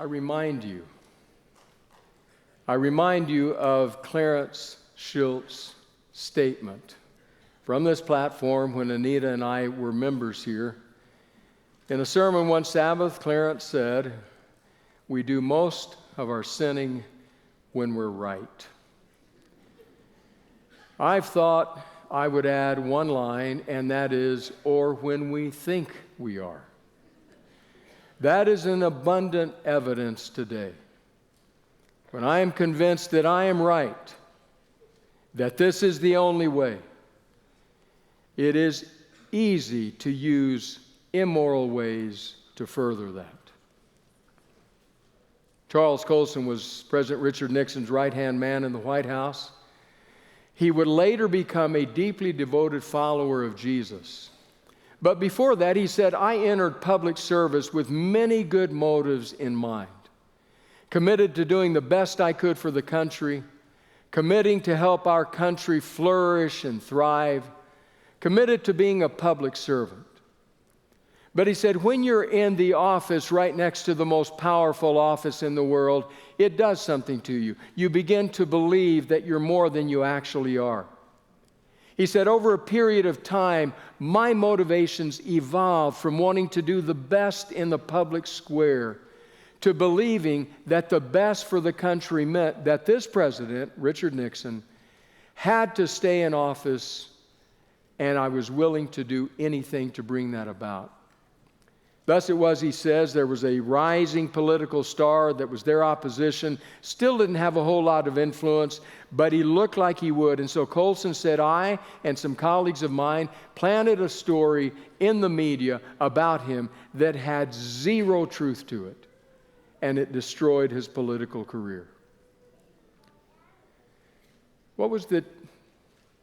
I remind you of Clarence Schultz's statement from this platform when Anita and I were members here. In a sermon one Sabbath, Clarence said, "We do most of our sinning when we're right." I've thought I would add one line, and that is, or when we think we are. That is an abundant evidence today. When I am convinced that I am right, that this is the only way, it is easy to use immoral ways to further that. Charles Colson was President Richard Nixon's right-hand man in the White House. He would later become a deeply devoted follower of Jesus. But before that, he said, "I entered public service with many good motives in mind, committed to doing the best I could for the country, committing to help our country flourish and thrive, committed to being a public servant." But he said, when you're in the office right next to the most powerful office in the world, it does something to you. You begin to believe that you're more than you actually are. He said, over a period of time, my motivations evolved from wanting to do the best in the public square to believing that the best for the country meant that this president, Richard Nixon, had to stay in office, and I was willing to do anything to bring that about. Thus it was, he says, there was a rising political star that was their opposition, still didn't have a whole lot of influence, but he looked like he would. And so Colson said, I and some colleagues of mine planted a story in the media about him that had zero truth to it, and it destroyed his political career. What was that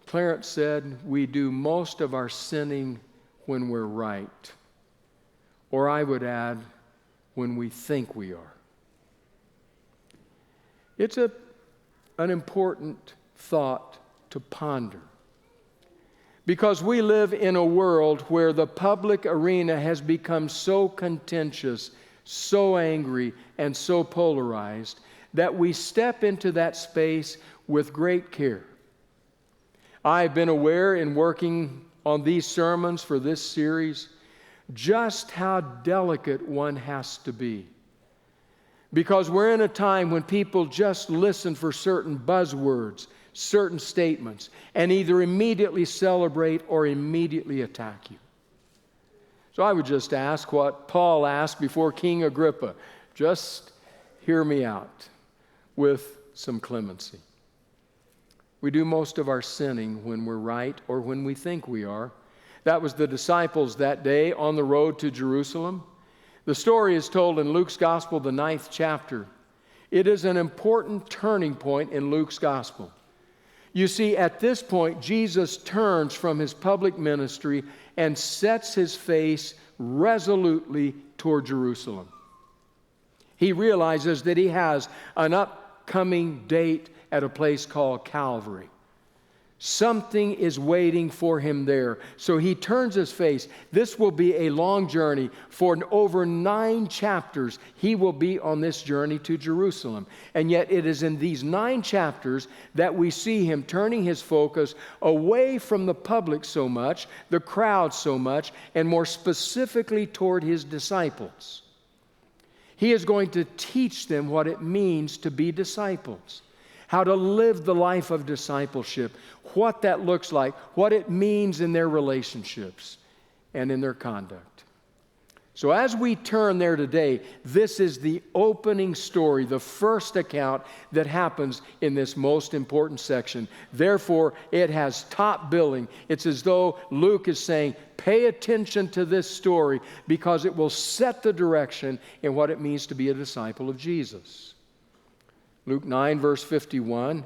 Clarence said? We do most of our sinning when we're right. Or I would add, when we think we are. It's an important thought to ponder. Because we live in a world where the public arena has become so contentious, so angry, and so polarized that we step into that space with great care. I've been aware in working on these sermons for this series just how delicate one has to be. Because we're in a time when people just listen for certain buzzwords, certain statements, and either immediately celebrate or immediately attack you. So I would just ask what Paul asked before King Agrippa. Just hear me out with some clemency. We do most of our sinning when we're right or when we think we are. That was the disciples that day on the road to Jerusalem. The story is told in Luke's Gospel, the 9th chapter. It is an important turning point in Luke's Gospel. You see, at this point, Jesus turns from his public ministry and sets his face resolutely toward Jerusalem. He realizes that he has an upcoming date at a place called Calvary. Something is waiting for him there. So he turns his face. This will be a long journey. For over 9 chapters, he will be on this journey to Jerusalem. And yet it is in these 9 chapters that we see him turning his focus away from the public so much, the crowd so much, and more specifically toward his disciples. He is going to teach them what it means to be disciples. How to live the life of discipleship, what that looks like, what it means in their relationships and in their conduct. So as we turn there today, this is the opening story, the first account that happens in this most important section. Therefore, it has top billing. It's as though Luke is saying, pay attention to this story because it will set the direction in what it means to be a disciple of Jesus. Luke 9, verse 51,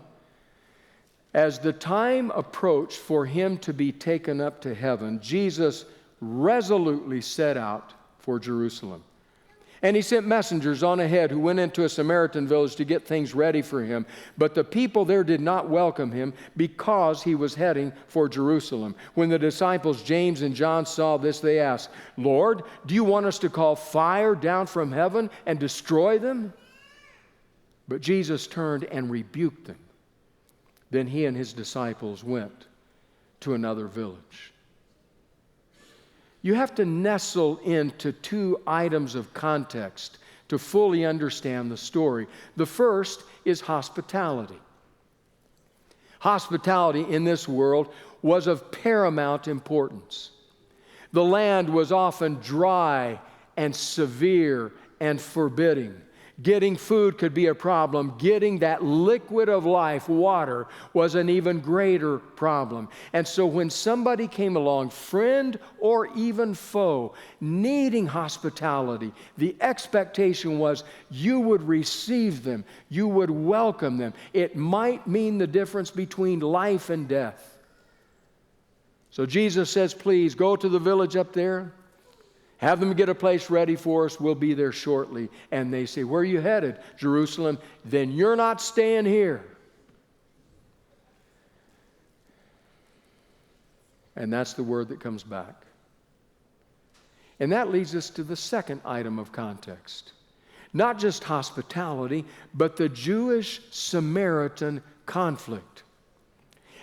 as the time approached for him to be taken up to heaven, Jesus resolutely set out for Jerusalem. And he sent messengers on ahead who went into a Samaritan village to get things ready for him. But the people there did not welcome him because he was heading for Jerusalem. When the disciples James and John saw this, they asked, "Lord, do you want us to call fire down from heaven and destroy them?" But Jesus turned and rebuked them. Then he and his disciples went to another village. You have to nestle into two items of context to fully understand the story. The first is hospitality. Hospitality in this world was of paramount importance. The land was often dry and severe and forbidding. Getting food could be a problem. Getting that liquid of life, water, was an even greater problem. And so when somebody came along, friend or even foe, needing hospitality, the expectation was you would receive them, you would welcome them. It might mean the difference between life and death. So Jesus says, please go to the village up there. Have them get a place ready for us. We'll be there shortly. And they say, where are you headed? Jerusalem. Then you're not staying here. And that's the word that comes back. And that leads us to the second item of context. Not just hospitality, but the Jewish-Samaritan conflict.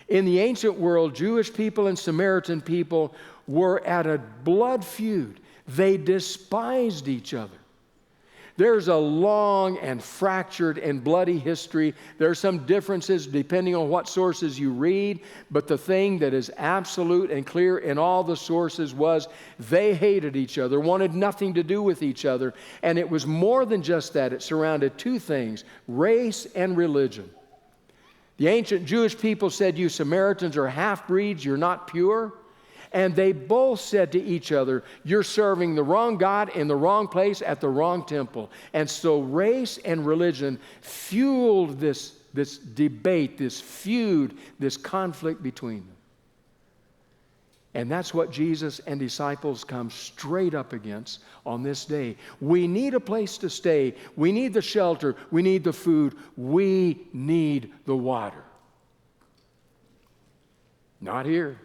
In the ancient world, Jewish people and Samaritan people were at a blood feud. They despised each other. There's a long and fractured and bloody history. There are some differences depending on what sources you read, but the thing that is absolute and clear in all the sources was they hated each other, wanted nothing to do with each other, and it was more than just that. It surrounded two things, race and religion. The ancient Jewish people said, you Samaritans are half-breeds, you're not pure. And they both said to each other, you're serving the wrong God in the wrong place at the wrong temple. And so race and religion fueled this debate, this feud, this conflict between them. And that's what Jesus and disciples come straight up against on this day. We need a place to stay. We need the shelter. We need the food. We need the water. Not here.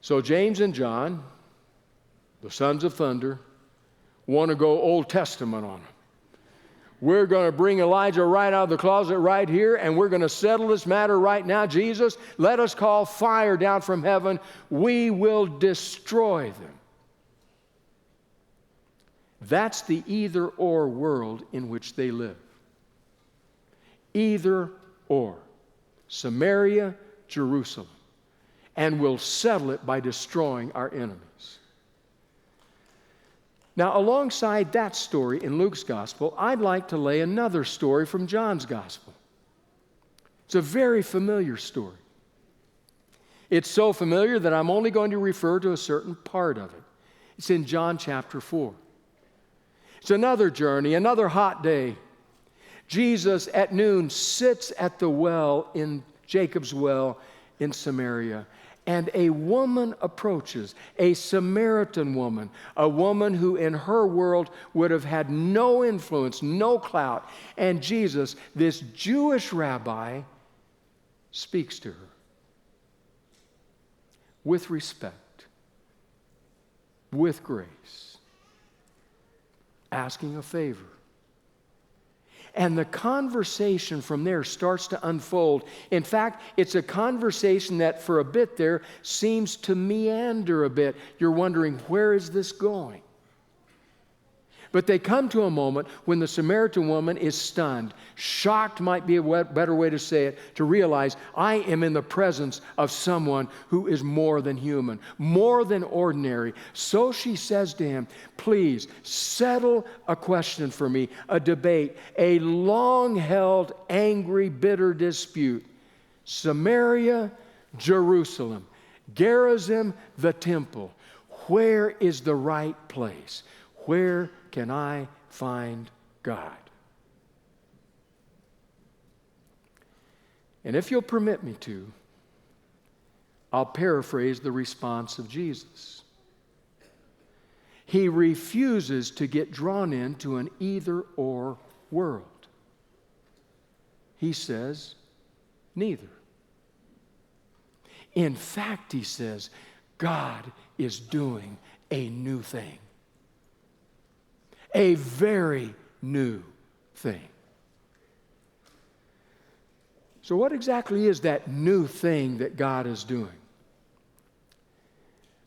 So James and John, the sons of thunder, want to go Old Testament on them. We're going to bring Elijah right out of the closet right here, and we're going to settle this matter right now. Jesus, let us call fire down from heaven. We will destroy them. That's the either-or world in which they live. Either or. Samaria, Jerusalem. And we'll settle it by destroying our enemies. Now, alongside that story in Luke's gospel, I'd like to lay another story from John's gospel. It's a very familiar story. It's so familiar that I'm only going to refer to a certain part of it. It's in John chapter 4. It's another journey, another hot day. Jesus at noon sits at the well in Jacob's well in Samaria. And a woman approaches, a Samaritan woman, a woman who in her world would have had no influence, no clout. And Jesus, this Jewish rabbi, speaks to her with respect, with grace, asking a favor. And the conversation from there starts to unfold. In fact, it's a conversation that for a bit there seems to meander a bit. You're wondering, where is this going? But they come to a moment when the Samaritan woman is stunned. Shocked might be a better way to say it, to realize I am in the presence of someone who is more than human, more than ordinary. So she says to him, please settle a question for me, a debate, a long-held, angry, bitter dispute. Samaria, Jerusalem, Gerizim, the temple. Where is the right place? Where can I find God? And if you'll permit me to, I'll paraphrase the response of Jesus. he refuses to get drawn into an either-or world. He says, neither. In fact, he says, God is doing a new thing. A very new thing. So what exactly is that new thing that God is doing?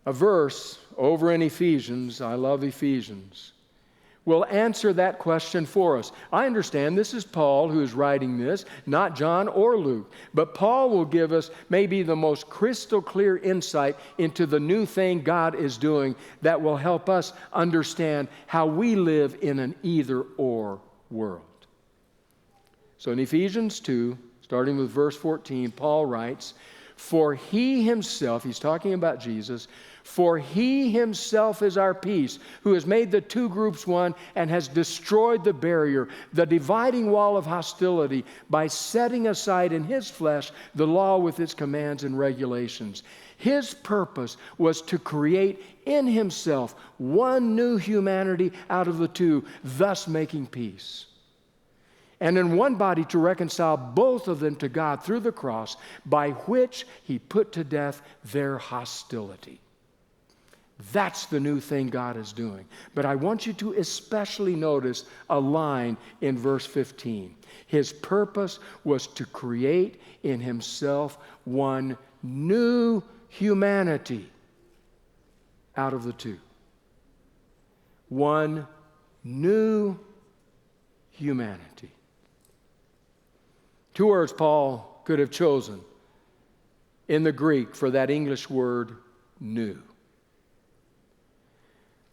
A verse over in Ephesians, I love Ephesians, will answer that question for us. I understand this is Paul who is writing this, not John or Luke. But Paul will give us maybe the most crystal clear insight into the new thing God is doing that will help us understand how we live in an either-or world. So in Ephesians 2, starting with verse 14, Paul writes, "For he himself," he's talking about Jesus, "for he himself is our peace, who has made the two groups one and has destroyed the barrier, the dividing wall of hostility, by setting aside in his flesh the law with its commands and regulations." His purpose was to create in himself one new humanity out of the two, thus making peace. And in one body to reconcile both of them to God through the cross, by which he put to death their hostility. That's the new thing God is doing. But I want you to especially notice a line in verse 15. His purpose was to create in himself one new humanity out of the two. One new humanity. Two words Paul could have chosen in the Greek for that English word, new.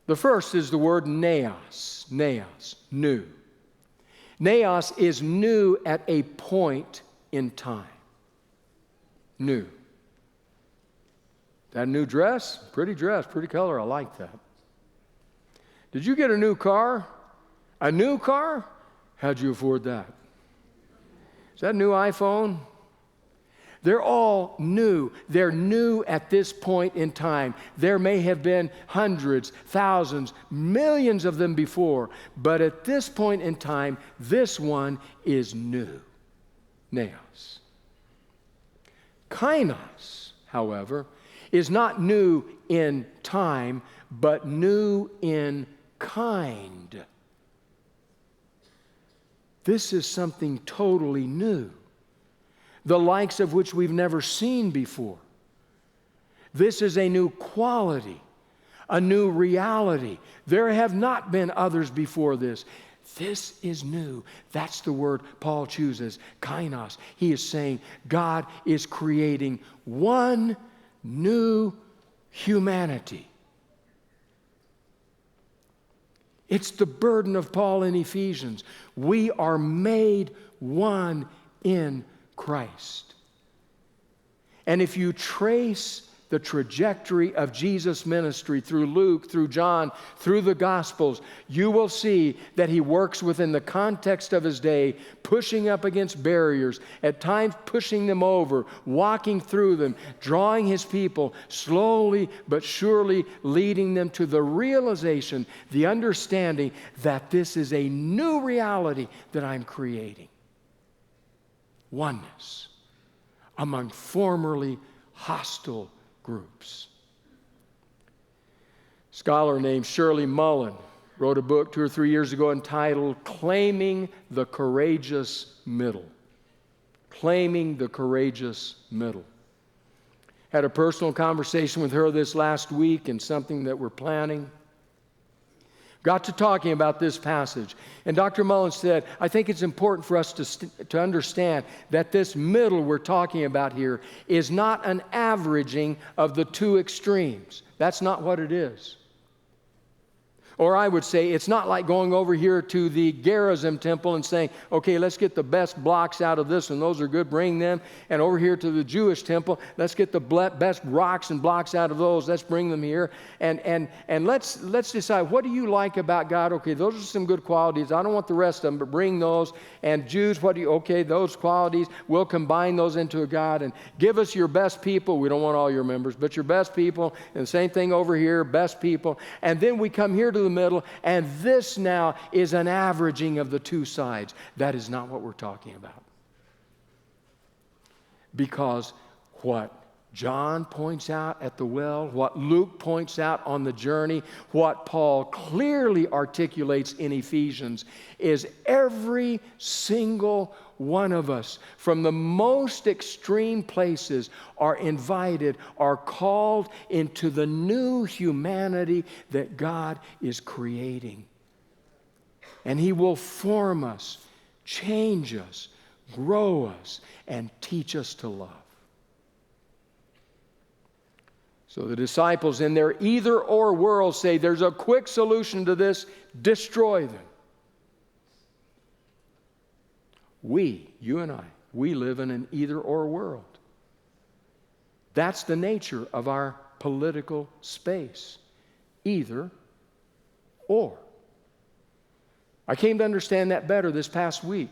The first is the word neos, new. Neos is new at a point in time. New. That new dress? Pretty dress, pretty color, I like that. Did you get a new car? A new car? How'd you afford that? Is that a new iPhone? They're all new. They're new at this point in time. There may have been hundreds, thousands, millions of them before, but at this point in time, this one is new. Neos. Kainos, however, is not new in time, but new in kind. This is something totally new, the likes of which we've never seen before. This is a new quality, a new reality. There have not been others before this. This is new. That's the word Paul chooses, kainos. He is saying God is creating one new humanity. It's the burden of Paul in Ephesians. We are made one in Christ. And if you trace the trajectory of Jesus' ministry through Luke, through John, through the Gospels, you will see that he works within the context of his day, pushing up against barriers, at times pushing them over, walking through them, drawing his people, slowly but surely leading them to the realization, the understanding that this is a new reality that I'm creating. Oneness among formerly hostile groups. A scholar named Shirley Mullen wrote a book 2 or 3 years ago entitled Claiming the Courageous Middle. Claiming the Courageous Middle. Had a personal conversation with her this last week and something that we're planning. Got to talking about this passage. And Dr. Mullen said, I think it's important for us to understand that this middle we're talking about here is not an averaging of the two extremes. That's not what it is. Or I would say it's not like going over here to the Gerizim temple and saying, okay, let's get the best blocks out of this one. Those are good, bring them. And over here to the Jewish temple, let's get the best rocks and blocks out of those. Let's bring them here. And let's decide, what do you like about God? Okay, those are some good qualities. I don't want the rest of them, but bring those. And Jews, okay, those qualities, we'll combine those into a God. And give us your best people. We don't want all your members, but your best people. And the same thing over here, best people. And then we come here to the middle, and this now is an averaging of the two sides. That is not what we're talking about. Because what John points out at the well, what Luke points out on the journey, what Paul clearly articulates in Ephesians is every single one of us from the most extreme places are invited, are called into the new humanity that God is creating. And He will form us, change us, grow us, and teach us to love. So the disciples in their either-or world say there's a quick solution to this: destroy them. You and I, we live in an either-or world. That's the nature of our political space. Either or. I came to understand that better this past week.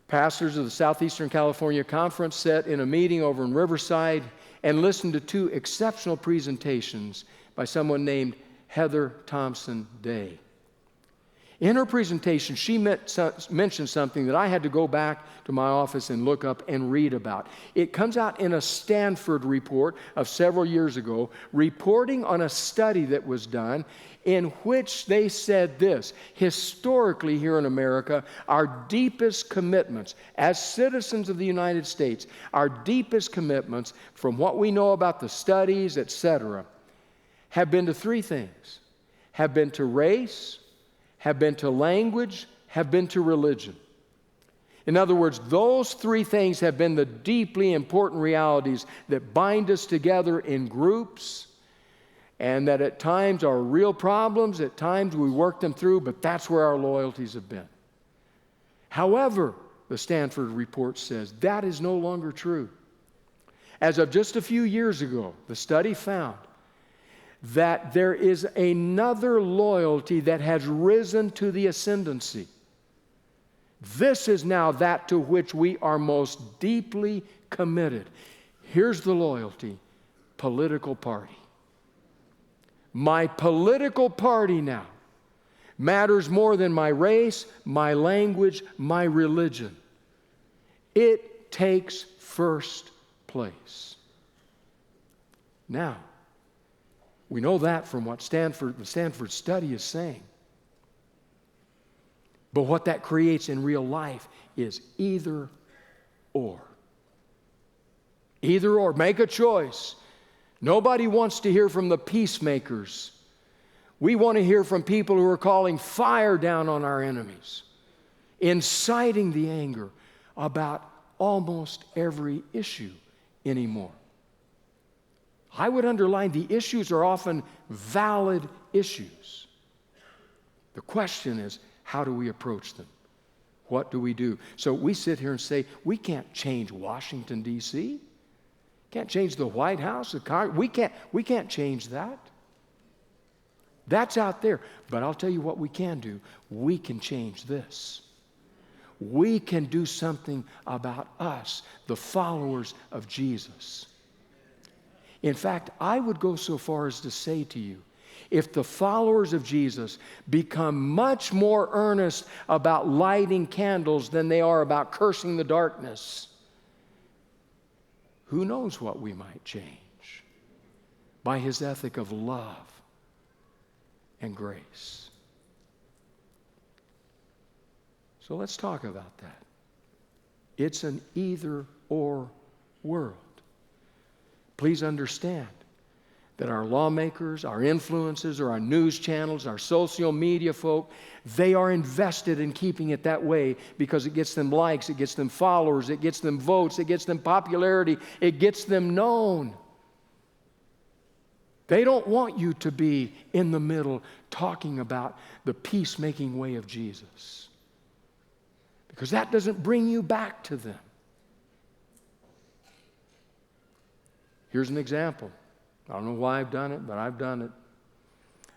Pastors of the Southeastern California Conference sat in a meeting over in Riverside and listened to two exceptional presentations by someone named Heather Thompson Day. In her presentation, she mentioned something that I had to go back to my office and look up and read about. It comes out in a Stanford report of several years ago, reporting on a study that was done in which they said this: historically here in America, our deepest commitments as citizens of the United States, our deepest commitments from what we know about the studies, etc., have been to three things: have been to race, have been to language, have been to religion. In other words, those three things have been the deeply important realities that bind us together in groups, and that at times are real problems, at times we work them through, but that's where our loyalties have been. However, the Stanford report says that is no longer true. As of just a few years ago, the study found that there is another loyalty that has risen to the ascendancy. This is now that to which we are most deeply committed. Here's the loyalty: political party. My political party now matters more than my race, my language, my religion. It takes first place. Now, we know that from what the Stanford study is saying. But what that creates in real life is either or. Either or. Make a choice. Nobody wants to hear from the peacemakers. We want to hear from people who are calling fire down on our enemies, inciting the anger about almost every issue anymore. I would underline the issues are often valid issues. The question is, how do we approach them? What do we do? So we sit here and say, we can't change Washington, D.C. Can't change the White House, the Congress. We can't change that. That's out there. But I'll tell you what we can do. We can change this. We can do something about us, the followers of Jesus. In fact, I would go so far as to say to you, if the followers of Jesus become much more earnest about lighting candles than they are about cursing the darkness, who knows what we might change by His ethic of love and grace. So let's talk about that. It's an either-or world. Please understand that our lawmakers, our influencers, or our news channels, our social media folk, they are invested in keeping it that way because it gets them likes, it gets them followers, it gets them votes, it gets them popularity, it gets them known. They don't want you to be in the middle talking about the peacemaking way of Jesus, because that doesn't bring you back to them. Here's an example. I don't know why I've done it, but I've done it.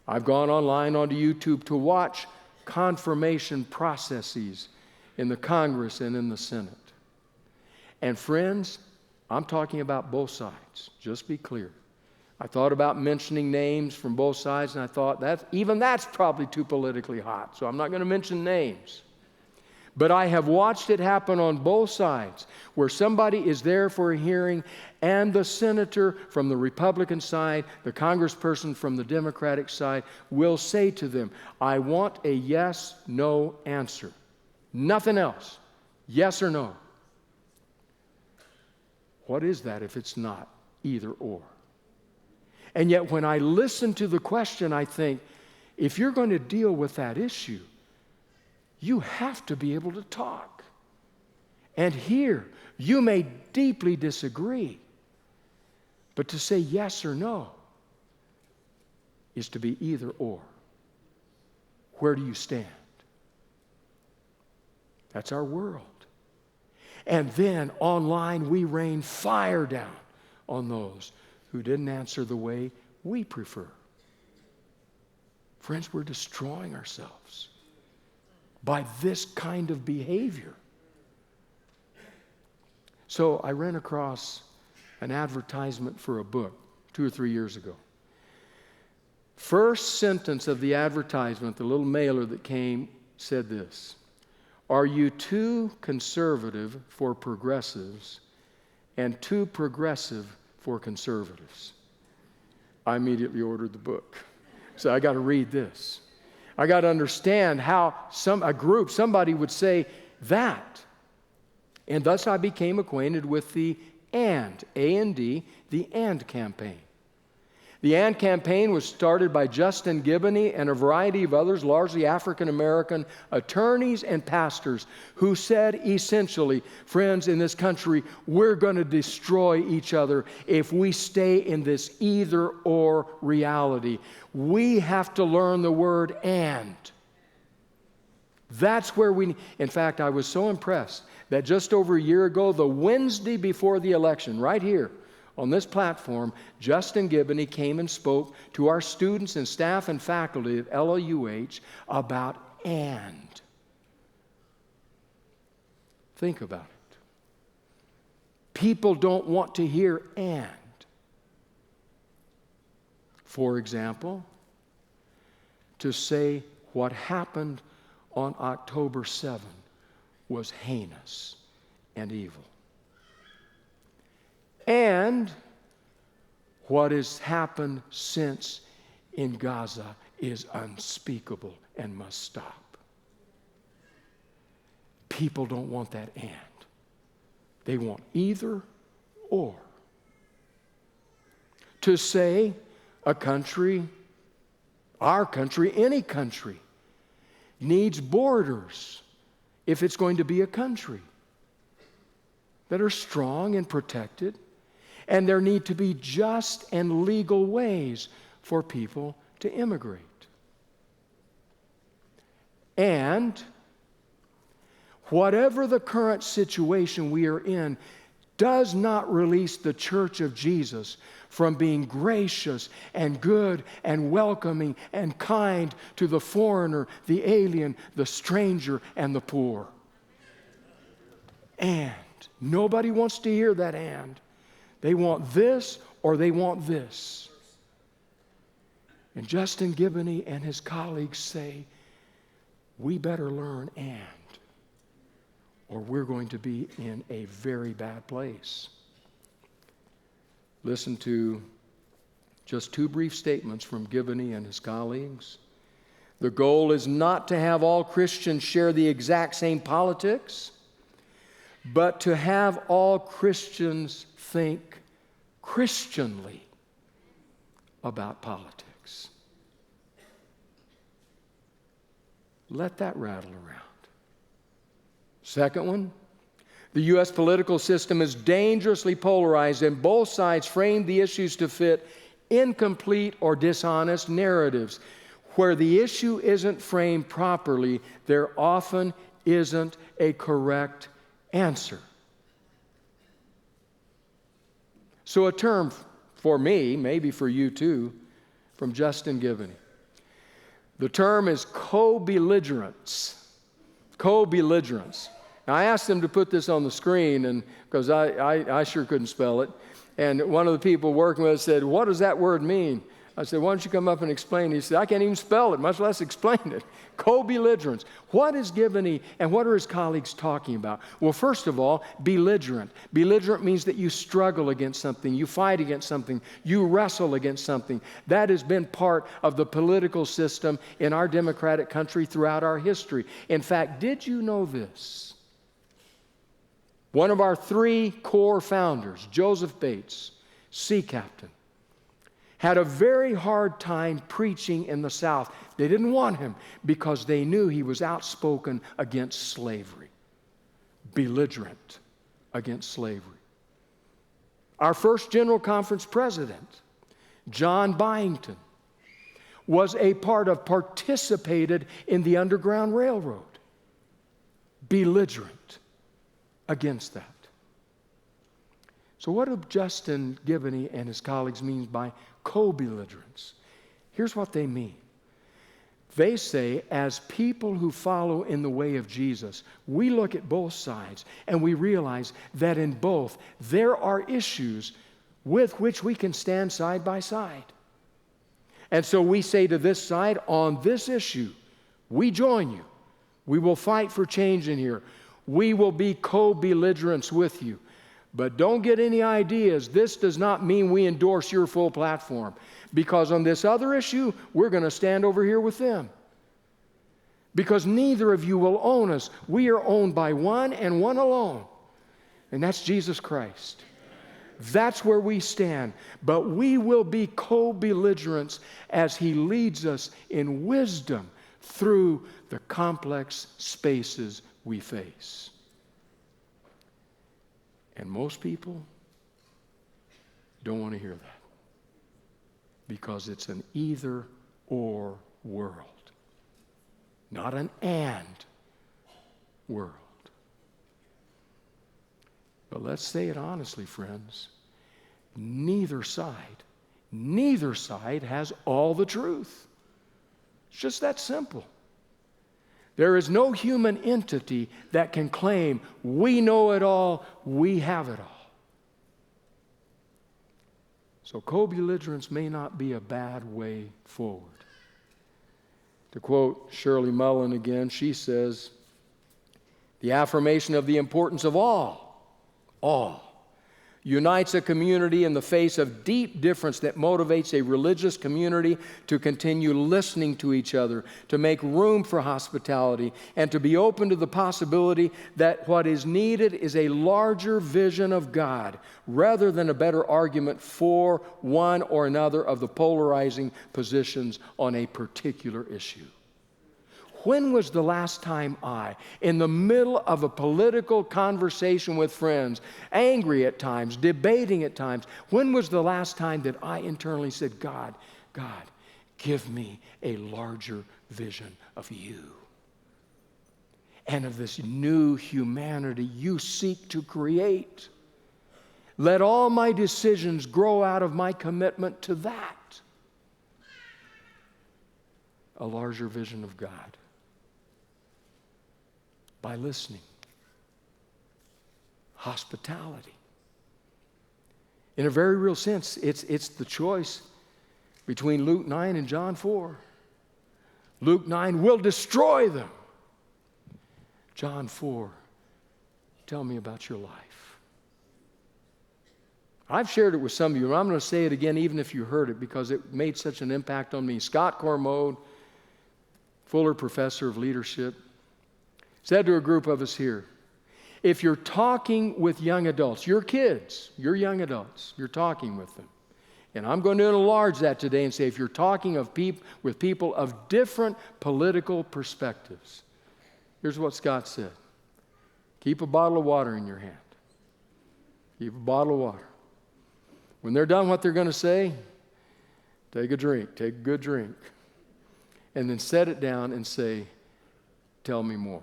I've gone online onto YouTube to watch confirmation processes in the Congress and in the Senate. And friends, I'm talking about both sides. Just be clear. I thought about mentioning names from both sides, and I thought that's probably too politically hot, so I'm not going to mention names. But I have watched it happen on both sides, where somebody is there for a hearing, and the senator from the Republican side, the congressperson from the Democratic side, will say to them, I want a yes-no answer. Nothing else. Yes or no. What is that if it's not either or? And yet when I listen to the question, I think, if you're going to deal with that issue, you have to be able to talk. And here, you may deeply disagree, but to say yes or no is to be either or. Where do you stand? That's our world. And then online, we rain fire down on those who didn't answer the way we prefer. Friends, we're destroying ourselves by this kind of behavior. So I ran across an advertisement for a book 2 or 3 years ago. First sentence of the advertisement, the little mailer that came, said this: are you too conservative for progressives and too progressive for conservatives? I immediately ordered the book. So I got to read this. I got to understand how somebody would say that. And thus I became acquainted with the AND, A-N-D, the AND campaign. The AND campaign was started by Justin Giboney and a variety of others, largely African-American attorneys and pastors, who said essentially, friends, in this country, we're going to destroy each other if we stay in this either-or reality. We have to learn the word and. That's where in fact, I was so impressed that just over a year ago, the Wednesday before the election, right here, on this platform, Justin Giboney came and spoke to our students and staff and faculty at LLUC about and. Think about it. People don't want to hear and. For example, to say what happened on October 7 was heinous and evil. And what has happened since in Gaza is unspeakable and must stop. People don't want that and. They want either or. To say a country, our country, any country, needs borders if it's going to be a country that are strong and protected. And there need to be just and legal ways for people to immigrate. And whatever the current situation we are in does not release the Church of Jesus from being gracious and good and welcoming and kind to the foreigner, the alien, the stranger, and the poor. And nobody wants to hear that and. They want this or they want this. And Justin Giboney and his colleagues say, we better learn and, or we're going to be in a very bad place. Listen to just 2 brief statements from Giboney and his colleagues. The goal is not to have all Christians share the exact same politics, but to have all Christians think Christianly about politics. Let that rattle around. Second one, the U.S. political system is dangerously polarized, and both sides frame the issues to fit incomplete or dishonest narratives. Where the issue isn't framed properly, there often isn't a correct answer. So a term for me, maybe for you too, from Justin Givney. The term is co-belligerence. Co-belligerence. Now, I asked him to put this on the screen, and because I sure couldn't spell it. And one of the people working with us said, "What does that word mean?" I said, "Why don't you come up and explain?" He said, "I can't even spell it, much less explain it." Co-belligerence. What is Givney and what are his colleagues talking about? Well, first of all, belligerent. Belligerent means that you struggle against something, you fight against something, you wrestle against something. That has been part of the political system in our democratic country throughout our history. In fact, did you know this? One of our three core founders, Joseph Bates, sea captain, had a very hard time preaching in the South. They didn't want him because they knew he was outspoken against slavery, belligerent against slavery. Our first General Conference president, John Byington, was a participated in the Underground Railroad, belligerent against that. So what do Justin Givney and his colleagues mean by co-belligerence? Here's what they mean. They say, as people who follow in the way of Jesus, we look at both sides and we realize that in both there are issues with which we can stand side by side. And so we say to this side, on this issue, we join you. We will fight for change in here. We will be co-belligerents with you. But don't get any ideas. This does not mean we endorse your full platform. Because on this other issue, we're going to stand over here with them. Because neither of you will own us. We are owned by one and one alone. And that's Jesus Christ. That's where we stand. But we will be co-belligerents as He leads us in wisdom through the complex spaces we face. And most people don't want to hear that because it's an either-or world, not an and world. But let's say it honestly, friends. Neither side has all the truth. It's just that simple. There is no human entity that can claim, we know it all, we have it all. So co-belligerence may not be a bad way forward. To quote Shirley Mullen again, she says, the affirmation of the importance of all, unites a community in the face of deep difference that motivates a religious community to continue listening to each other, to make room for hospitality, and to be open to the possibility that what is needed is a larger vision of God rather than a better argument for one or another of the polarizing positions on a particular issue. When was the last time I, in the middle of a political conversation with friends, angry at times, debating at times, when was the last time that I internally said, God, give me a larger vision of you and of this new humanity you seek to create? Let all my decisions grow out of my commitment to that. A larger vision of God. By listening. Hospitality. In a very real sense, it's the choice between Luke 9 and John 4. Luke 9 will destroy them. John 4, tell me about your life. I've shared it with some of you, and I'm going to say it again even if you heard it because it made such an impact on me. Scott Cormode, Fuller Professor of Leadership, said to a group of us here, if you're talking with young adults, your kids, your young adults, you're talking with them. And I'm going to enlarge that today and say if you're talking with people of different political perspectives, here's what Scott said. Keep a bottle of water in your hand. Keep a bottle of water. When they're done what they're going to say, Take a drink. Take a good drink. And then set it down and say, tell me more.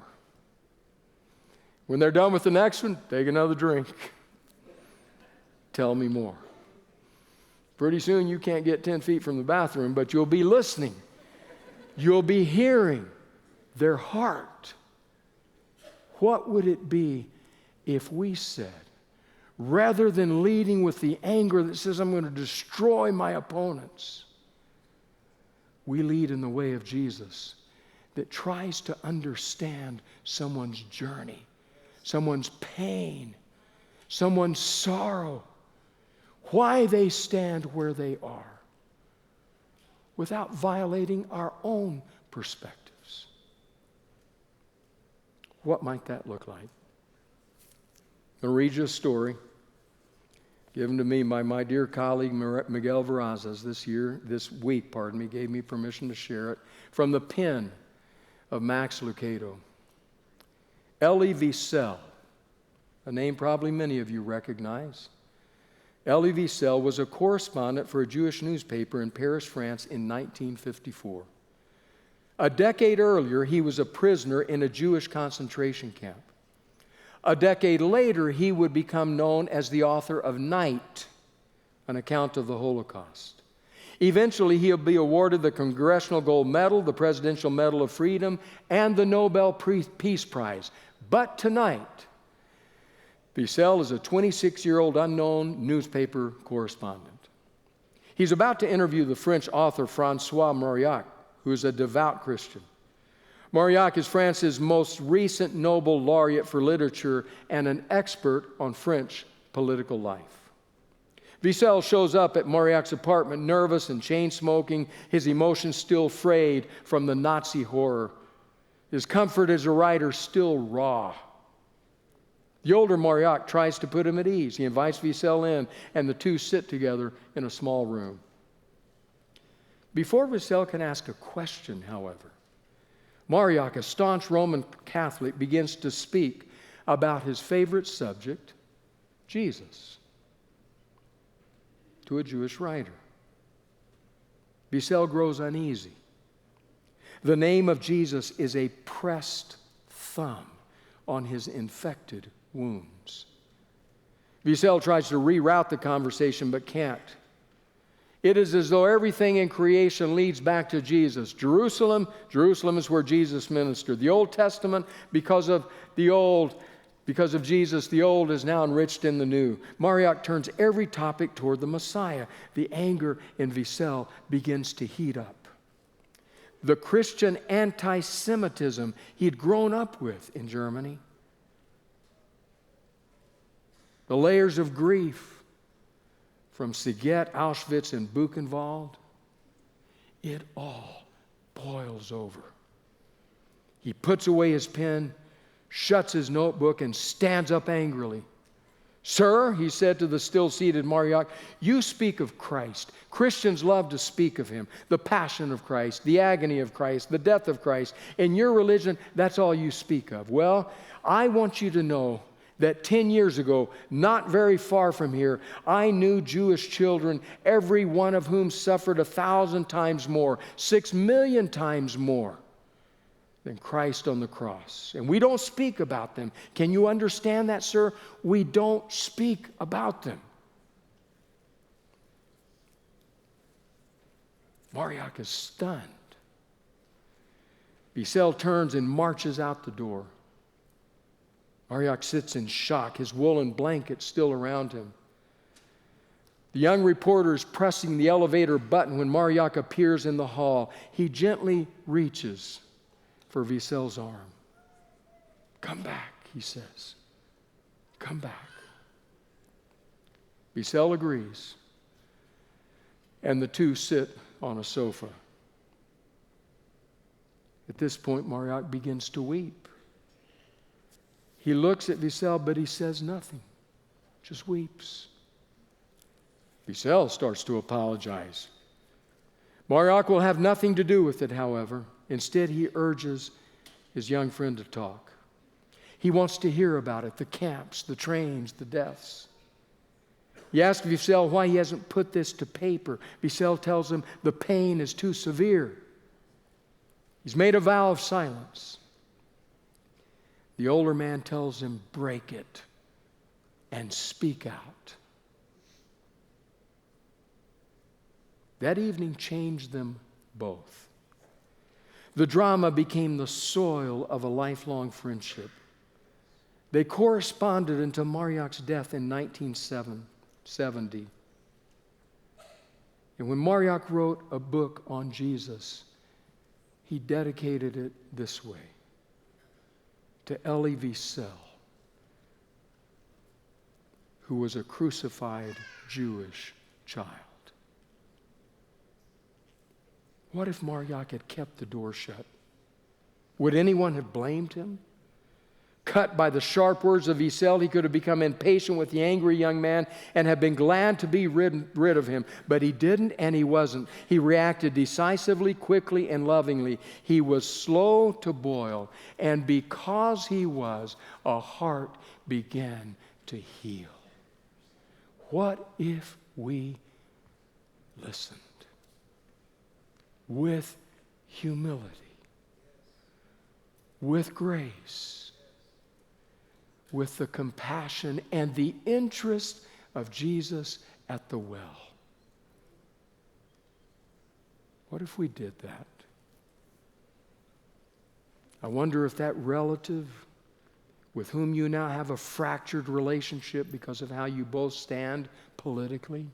When they're done with the next one, take another drink. Tell me more. Pretty soon you can't get 10 feet from the bathroom, but you'll be listening. You'll be hearing their heart. What would it be if we said, rather than leading with the anger that says, I'm going to destroy my opponents, we lead in the way of Jesus that tries to understand someone's journey, someone's pain, someone's sorrow, why they stand where they are, without violating our own perspectives. What might that look like? I'm going to read you a story given to me by my dear colleague Miguel Verrazas this week, gave me permission to share it, from the pen of Max Lucado. Elie Wiesel, a name probably many of you recognize. Elie Wiesel was a correspondent for a Jewish newspaper in Paris, France in 1954. A decade earlier, he was a prisoner in a Jewish concentration camp. A decade later, he would become known as the author of Night, an account of the Holocaust. Eventually, he'll be awarded the Congressional Gold Medal, the Presidential Medal of Freedom, and the Nobel Peace Prize. But tonight, Wiesel is a 26-year-old unknown newspaper correspondent. He's about to interview the French author François Mauriac, who is a devout Christian. Mauriac is France's most recent Nobel laureate for literature and an expert on French political life. Wiesel shows up at Mauriac's apartment nervous and chain-smoking, his emotions still frayed from the Nazi horror. His comfort as a writer still raw. The older Mauriac tries to put him at ease. He invites Wiesel in, and the two sit together in a small room. Before Wiesel can ask a question, however, Mauriac, a staunch Roman Catholic, begins to speak about his favorite subject, Jesus, to a Jewish writer. Wiesel grows uneasy. The name of Jesus is a pressed thumb on his infected wounds. Wiesel tries to reroute the conversation but can't. It is as though everything in creation leads back to Jesus. Jerusalem is where Jesus ministered. The Old Testament, because of Jesus, the old is now enriched in the new. Mauriac turns every topic toward the Messiah. The anger in Wiesel begins to heat up. The Christian anti-Semitism he'd grown up with in Germany. The layers of grief from Siget, Auschwitz, and Buchenwald, it all boils over. He puts away his pen, shuts his notebook, and stands up angrily. Sir, he said to the still-seated Mauriac, you speak of Christ. Christians love to speak of him, the passion of Christ, the agony of Christ, the death of Christ. In your religion, that's all you speak of. Well, I want you to know that 10 years ago, not very far from here, I knew Jewish children, every one of whom suffered 1,000 times more, 6 million times more than Christ on the cross. And we don't speak about them. Can you understand that, sir? We don't speak about them. Mauriac is stunned. Wiesel turns and marches out the door. Mauriac sits in shock, his woolen blanket still around him. The young reporter is pressing the elevator button when Mauriac appears in the hall. He gently reaches for Wiesel's arm. Come back, he says. Come back. Wiesel agrees, and the two sit on a sofa. At this point, Mauriac begins to weep. He looks at Wiesel, but he says nothing, just weeps. Wiesel starts to apologize. Mauriac will have nothing to do with it, however. Instead, he urges his young friend to talk. He wants to hear about it, the camps, the trains, the deaths. You ask Wiesel why he hasn't put this to paper. Wiesel tells him the pain is too severe. He's made a vow of silence. The older man tells him, break it and speak out. That evening changed them both. The drama became the soil of a lifelong friendship. They corresponded until Mariak's death in 1970. And when Mariak wrote a book on Jesus, he dedicated it this way: to Elie Wiesel, who was a crucified Jewish child. What if Mariak had kept the door shut? Would anyone have blamed him? Cut by the sharp words of Wiesel, he could have become impatient with the angry young man and have been glad to be rid of him. But he didn't, and he wasn't. He reacted decisively, quickly, and lovingly. He was slow to boil, and because he was, a heart began to heal. What if we listened with humility, with grace, with the compassion and the interest of Jesus at the well? What if we did that? I wonder if that relative with whom you now have a fractured relationship because of how you both stand politically,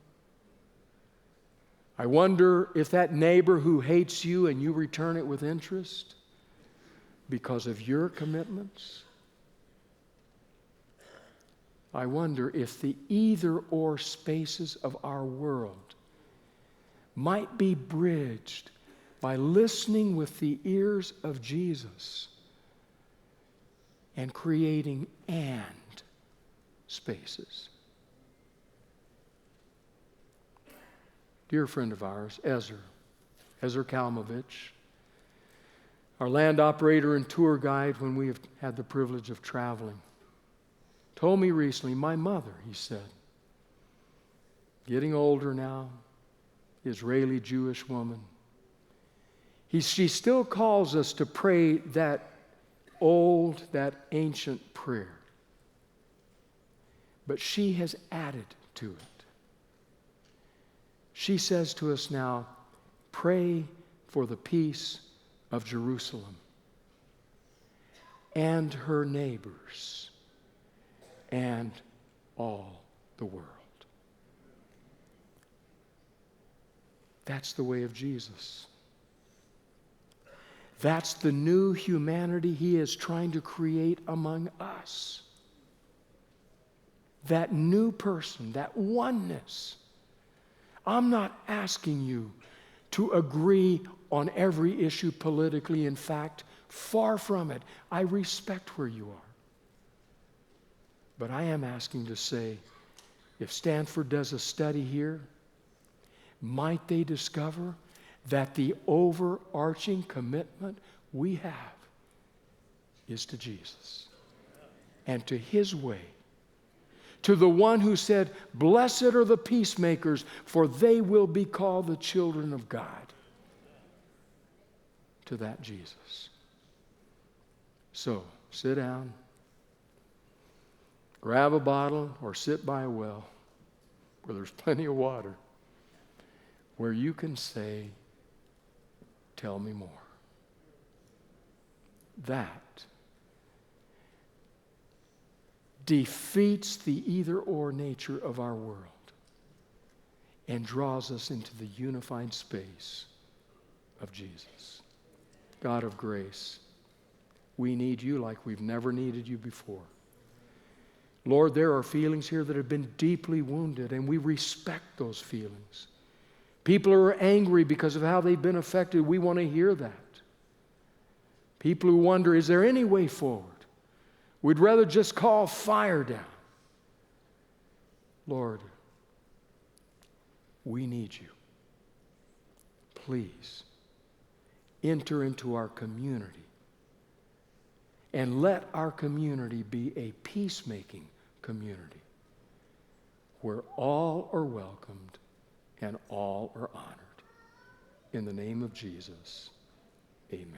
I wonder if that neighbor who hates you and you return it with interest because of your commitments, I wonder if the either-or spaces of our world might be bridged by listening with the ears of Jesus and creating and spaces. Dear friend of ours, Ezra Kalmovich, our land operator and tour guide when we have had the privilege of traveling, told me recently, my mother, he said, getting older now, Israeli Jewish woman, she still calls us to pray that ancient prayer. But she has added to it. She says to us now, pray for the peace of Jerusalem and her neighbors and all the world. That's the way of Jesus. That's the new humanity he is trying to create among us. That new person, that oneness. I'm not asking you to agree on every issue politically. In fact, far from it. I respect where you are. But I am asking to say, if Stanford does a study here, might they discover that the overarching commitment we have is to Jesus and to his way, to the one who said, blessed are the peacemakers, for they will be called the children of God. To that Jesus. So, sit down, grab a bottle, or sit by a well where there's plenty of water, where you can say, tell me more. That defeats the either-or nature of our world and draws us into the unified space of Jesus. God of grace, we need you like we've never needed you before. Lord, there are feelings here that have been deeply wounded, and we respect those feelings. People are angry because of how they've been affected. We want to hear that. People who wonder, is there any way forward? We'd rather just call fire down. Lord, we need you. Please enter into our community and let our community be a peacemaking community where all are welcomed and all are honored. In the name of Jesus, amen.